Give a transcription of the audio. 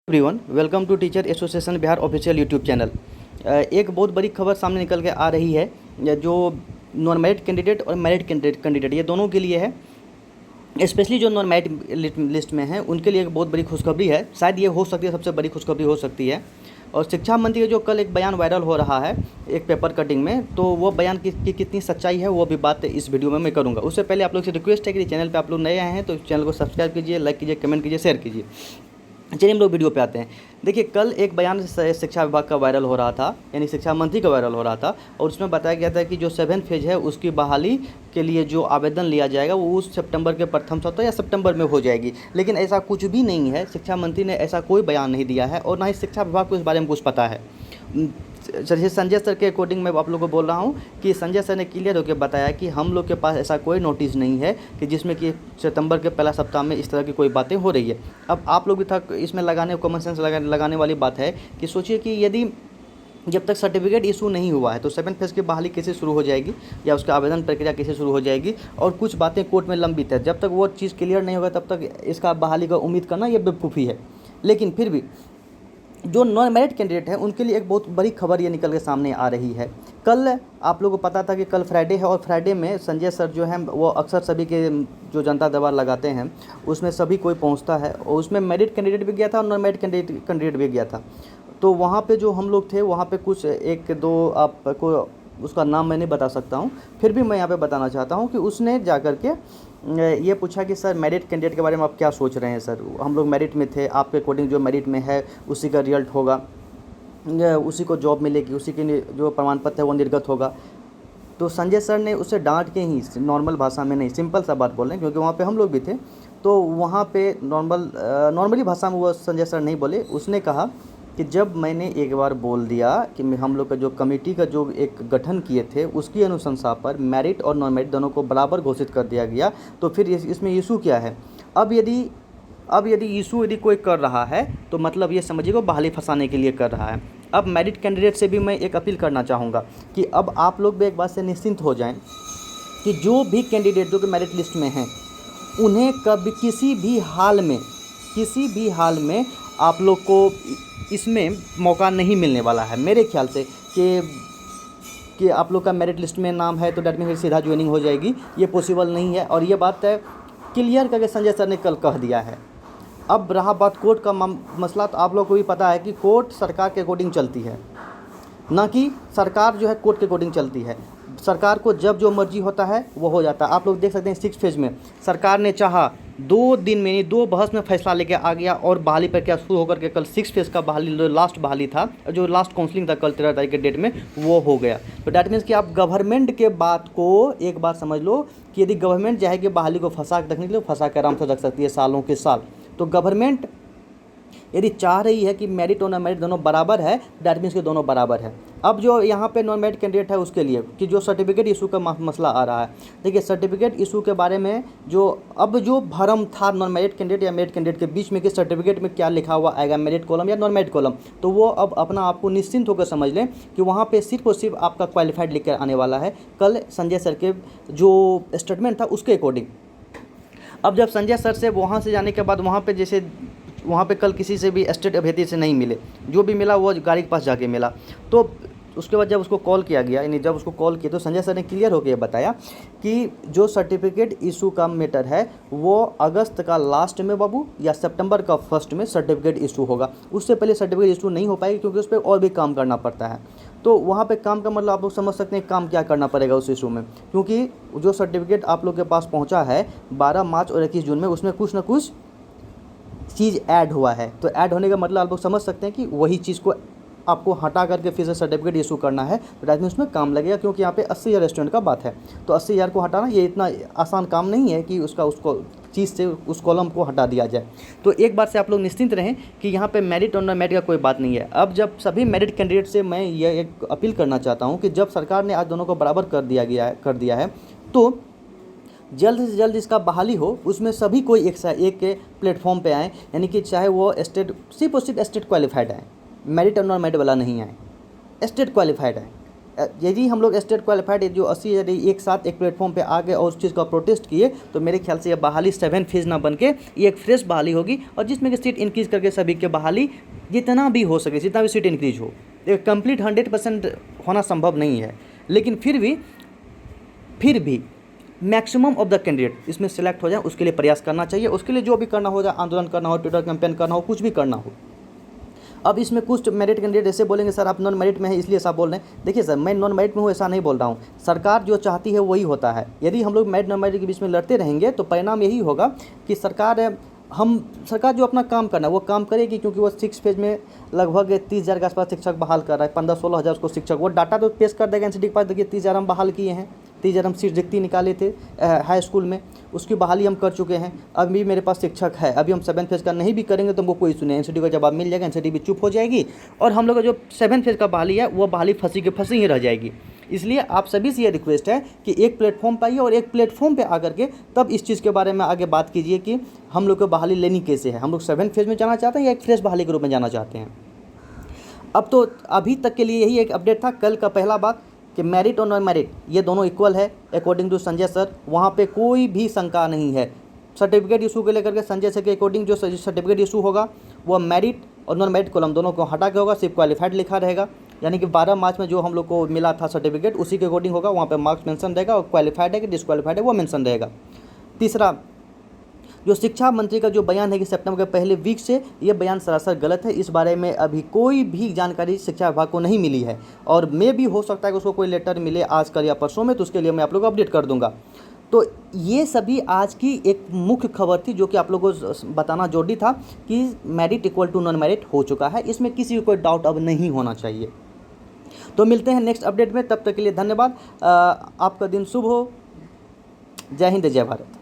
Everyone, welcome to teacher association Bihar official YouTube channel. एक बहुत बड़ी खबर सामने निकल के आ रही है जो नॉन मेरिट कैंडिडेट और मेरिट कैंडिडेट ये दोनों के लिए है। स्पेशली जो नॉन मेरिट लिस्ट में है उनके लिए एक बहुत बड़ी खुशखबरी है। शायद ये हो सकती है सबसे बड़ी खुशखबरी हो सकती है। और शिक्षा मंत्री का जो कल एक बयान वायरल हो रहा है एक पेपर कटिंग में, तो वो बयान की कितनी सच्चाई है वो भी बात इस वीडियो में मैं करूँगा। उससे पहले आप लोग से रिक्वेस्ट है कि चैनल पर आप लोग नए आए हैं तो चैनल को सब्सक्राइब कीजिए, लाइक कीजिए, कमेंट कीजिए, शेयर कीजिए। चलिए हम लोग वीडियो पे आते हैं। देखिए, कल एक बयान शिक्षा विभाग का वायरल हो रहा था, यानी शिक्षा मंत्री का वायरल हो रहा था, और उसमें बताया गया था कि जो 7th फेज है उसकी बहाली के लिए जो आवेदन लिया जाएगा वो उस सितंबर के प्रथम सप्ताह या सितंबर में हो जाएगी। लेकिन ऐसा कुछ भी नहीं है, शिक्षा मंत्री ने ऐसा कोई बयान नहीं दिया है और ना ही शिक्षा विभाग को इस बारे में कुछ पता है। संजय सर के अकॉर्डिंग मैं आप लोगों को बोल रहा हूँ कि संजय सर ने क्लियर होकर बताया कि हम लोग के पास ऐसा कोई नोटिस नहीं है कि जिसमें कि सितंबर के पहला सप्ताह में इस तरह की कोई बातें हो रही है। अब आप लोग भी था इसमें कॉमन सेंस लगाने वाली बात है कि सोचिए कि यदि जब तक सर्टिफिकेट इशू नहीं हुआ है तो 7th फेज की बहाली कैसे शुरू हो जाएगी या उसका आवेदन प्रक्रिया कैसे शुरू हो जाएगी, और कुछ बातें कोर्ट में लंबित है। जब तक वो चीज़ क्लियर नहीं होगा तब तक इसका बहाली का उम्मीद करना ये बेवकूफ़ी है। लेकिन फिर भी जो नॉन मेरिट कैंडिडेट हैं उनके लिए एक बहुत बड़ी खबर ये निकल के सामने आ रही है। कल आप लोगों को पता था कि कल फ्राइडे है और फ्राइडे में संजय सर जो हैं वो अक्सर सभी के जो जनता दरबार लगाते हैं उसमें सभी कोई पहुंचता है, और उसमें मेरिट कैंडिडेट भी गया था और नॉन मेरिट कैंडिडेट भी गया था। तो वहाँ पे जो हम लोग थे वहाँ पे कुछ एक दो आपको उसका नाम मैं नहीं बता सकता हूँ, फिर भी मैं यहाँ पे बताना चाहता हूँ कि उसने जा कर के ये पूछा कि सर मेरिट कैंडिडेट के बारे में आप क्या सोच रहे हैं। सर हम लोग मेरिट में थे, आपके अकॉर्डिंग जो मेरिट में है उसी का रिजल्ट होगा, उसी को जॉब मिलेगी, उसी के जो प्रमाण पत्र है वो निर्गत होगा। तो संजय सर ने उसे डांट के ही, नॉर्मल भाषा में नहीं, सिंपल सा बात बोल रहे हैं क्योंकि वहाँ पे हम लोग भी थे, तो वहाँ पे नॉर्मली भाषा में वो संजय सर नहीं बोले। उसने कहा कि जब मैंने एक बार बोल दिया कि हम लोग का जो कमेटी का जो एक गठन किए थे उसकी अनुशंसा पर मेरिट और नॉन मेरिट दोनों को बराबर घोषित कर दिया गया, तो फिर इसमें इशू क्या है। अब यदि इशू यदि कोई कर रहा है तो मतलब ये समझिए बहाली फंसाने के लिए कर रहा है। अब मेरिट कैंडिडेट से भी मैं एक अपील करना चाहूँगा कि अब आप लोग भी एक बात से निश्चिंत हो जाएं कि जो भी कैंडिडेट जो कि मेरिट लिस्ट में हैं उन्हें कभी किसी भी हाल में आप लोग को इसमें मौका नहीं मिलने वाला है। मेरे ख्याल से कि आप लोग का मेरिट लिस्ट में नाम है तो डेट मीन्स सीधा ज्वाइनिंग हो जाएगी, ये पॉसिबल नहीं है। और ये बात क्लियर करके संजय सर ने कल कह दिया है। अब रहा बात कोर्ट का मसला, तो आप लोग को भी पता है कि कोर्ट सरकार के अकॉर्डिंग चलती है, ना कि सरकार जो है कोर्ट के अकॉर्डिंग चलती है। सरकार को जब जो मर्जी होता है वो हो जाता है। आप लोग देख सकते हैं 6th फेज में सरकार ने चाहा 2 दिन में नहीं 2 बहस में फैसला लेके आ गया और बहाली प्रक्रिया शुरू होकर के कल 6th फेज का बहाली जो लास्ट बहाली था, जो लास्ट काउंसलिंग था कल 13 तारीख के डेट में, वो हो गया। तो डैट मीन्स कि आप गवर्नमेंट के बात को एक बात समझ लो कि यदि गवर्नमेंट चाहेगी बहाली को फंसा के रखने के लिए फंसा के आराम से रख सकती है सालों के साल। तो गवर्नमेंट यदि चाह रही है कि मेरिट और नॉन मेरिट दोनों बराबर है, डैट मीन्स के दोनों बराबर है। अब जो यहाँ पे नॉन मेरिट कैंडिडेट है उसके लिए कि जो सर्टिफिकेट इशू का मसला आ रहा है, देखिए सर्टिफिकेट इशू के बारे में जो भरम था नॉन मेरिट कैंडिडेट या मेरिट कैंडिडेट के बीच में कि सर्टिफिकेट में क्या लिखा हुआ आएगा, मेरिट कॉलम या नॉन मेरिट कॉलम, तो वो अब अपना आपको निश्चिंत होकर समझ लें कि वहाँ पर सिर्फ और सिर्फ आपका क्वालिफाइड लिख कर आने वाला है कल संजय सर के जो स्टेटमेंट था उसके अकॉर्डिंग। अब जब संजय सर से वहाँ से जाने के बाद वहाँ पे कल किसी से भी स्टेट अभ्यर्थी से नहीं मिले, जो भी मिला वो गाड़ी के पास जाके मिला। तो उसके बाद जब उसको कॉल किया गया, यानी जब उसको कॉल किया तो संजय सर ने क्लियर होकर ये बताया कि जो सर्टिफिकेट इशू का मैटर है वो अगस्त का लास्ट में बाबू या सितंबर का फर्स्ट में सर्टिफिकेट इशू होगा। उससे पहले सर्टिफिकेट इशू नहीं हो पाएगी क्योंकि उस पर और भी काम करना पड़ता है। तो वहाँ पे काम का मतलब आप लोग समझ सकते हैं काम क्या करना पड़ेगा उस इशू में, क्योंकि जो सर्टिफिकेट आप लोग के पास पहुँचा है 12 मार्च और 21 जून में, उसमें कुछ ना कुछ चीज़ ऐड हुआ है। तो ऐड होने का मतलब आप लोग समझ सकते हैं कि वही चीज़ को आपको हटा करके फिर से सर्टिफिकेट इशू करना है, तो डेट मीन्स उसमें काम लगेगा, क्योंकि यहाँ पे 80,000 स्टूडेंट का बात है। तो 80,000 को हटाना ये इतना आसान काम नहीं है कि उसको चीज़ से उस कॉलम को हटा दिया जाए। तो एक बार से आप लोग निश्चिंत रहें कि यहाँ पे मेरिट और नॉन मेरिट का कोई बात नहीं है। अब जब सभी मेरिट कैंडिडेट से मैं ये एक अपील करना चाहता हूँ कि जब सरकार ने आज दोनों को बराबर कर दिया है तो जल्द से जल्द इसका बहाली हो, उसमें सभी कोई एक प्लेटफॉर्म पे आए, यानी कि चाहे वो सिर्फ और सिर्फ स्टेट क्वालिफाइड आए, मेरिट और नॉन मेरिट वाला नहीं आए, स्टेट क्वालिफाइड आए। यदि हम लोग स्टेट क्वालिफाइड जो 80 यदि एक साथ एक प्लेटफॉर्म पे आ गए और उस चीज़ का प्रोटेस्ट किए तो मेरे ख्याल से ये बहाली 7 फेज़ ना बन के ये एक फ्रेश बहाली होगी, और जिसमें कि सीट इंक्रीज़ करके सभी के बहाली जितना भी हो सके, जितना भी सीट इंक्रीज हो, एक कंप्लीट 100% होना संभव नहीं है, लेकिन फिर भी मैक्सिमम ऑफ द कैंडिडेट इसमें सेलेक्ट हो जाए उसके लिए प्रयास करना चाहिए। उसके लिए जो भी करना हो, जाए आंदोलन करना हो, ट्विटर कैंपेन करना हो, कुछ भी करना हो। अब इसमें कुछ मेरिट कैंडिडेट ऐसे बोलेंगे सर आप नॉन मेरिट में हैं इसलिए ऐसा बोल रहे हैं। देखिए सर, मैं नॉन मेरिट में हूँ ऐसा नहीं बोल रहा हूँ, सरकार जो चाहती है वही होता है। यदि हम लोग मेरिट नॉन मेरिट के बीच में लड़ते रहेंगे तो परिणाम यही होगा कि सरकार जो अपना काम करना है वो काम करेगी, क्योंकि वो 6 फेज में लगभग 30,000 के आसपास शिक्षक बहाल कर रहा है, 15-16 हज़ार उसको शिक्षक, वो डाटा तो पेश कर देगा एनसीटी के पास। देखिए 30,000 हम बहाल किए हैं, 30,000 हम सीट रिक्ति निकाले थे हाई स्कूल में, उसकी बहाली हम कर चुके हैं। अभी मेरे पास शिक्षक है, अभी हम 7 फेज का नहीं भी करेंगे तो हमको कोई सुने, एनसीटी का जवाब मिल जाएगा, एनसीटी भी चुप हो जाएगी और हम लोग का जो 7 फेज का बहाली है वो बहाली फंसी के फंसी ही रह जाएगी। इसलिए आप सभी से ये रिक्वेस्ट है कि एक प्लेटफॉर्म पर आइए और एक प्लेटफॉर्म पे आकर के तब इस चीज़ के बारे में आगे बात कीजिए कि हम लोग को बहाली लेनी कैसे है, हम लोग 7 फेज में जाना चाहते हैं या एक फ्रेश बहाली के रूप में जाना चाहते हैं। अब तो अभी तक के लिए यही एक अपडेट था। कल का पहला बात कि मेरिट और नॉन मेरिट ये दोनों इक्वल है अकॉर्डिंग टू संजय सर, वहाँ पे कोई भी शंका नहीं है। सर्टिफिकेट इशू को लेकर के संजय सर के अकॉर्डिंग जो सर्टिफिकेट इशू होगा वो मेरिट और नॉन मेरिट कॉलम दोनों को हटा के होगा, सिर्फ क्वालिफाइड लिखा रहेगा। यानी कि 12 मार्च में जो हम लोग को मिला था सर्टिफिकेट उसी के अकॉर्डिंग होगा, वहाँ पे मार्क्स मेंशन रहेगा और क्वालिफाइड है कि डिसक्वालिफाइड है वो मेंशन रहेगा। तीसरा, जो शिक्षा मंत्री का जो बयान है कि सितंबर के पहले वीक से, ये बयान सरासर गलत है। इस बारे में अभी कोई भी जानकारी शिक्षा विभाग को नहीं मिली है और मैं भी हो सकता है कि उसको कोई लेटर मिले आज कल या परसों में, तो उसके लिए मैं आप लोग को अपडेट कर दूंगा। तो ये सभी आज की एक मुख्य खबर थी जो कि आप लोगों को बताना जरूरी था कि merit equal to non merit हो चुका है, इसमें किसी को कोई डाउट अब नहीं होना चाहिए। तो मिलते हैं नेक्स्ट अपडेट में, तब तक के लिए धन्यवाद। आपका दिन शुभ हो। जय हिंद, जय भारत।